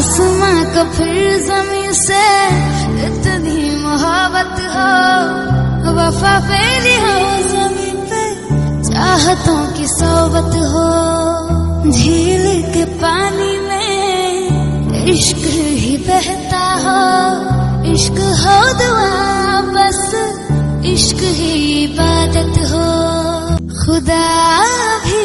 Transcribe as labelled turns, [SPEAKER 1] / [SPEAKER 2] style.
[SPEAKER 1] आसमां को फिर जमीन से इतनी मोहब्बत हो, वफा फेरी हो जमीन पे, चाहतों की सोबत हो। झील के पानी में इश्क ही बहता हो, इश्क हो दुआ बस, इश्क ही इबादत हो। खुदा भी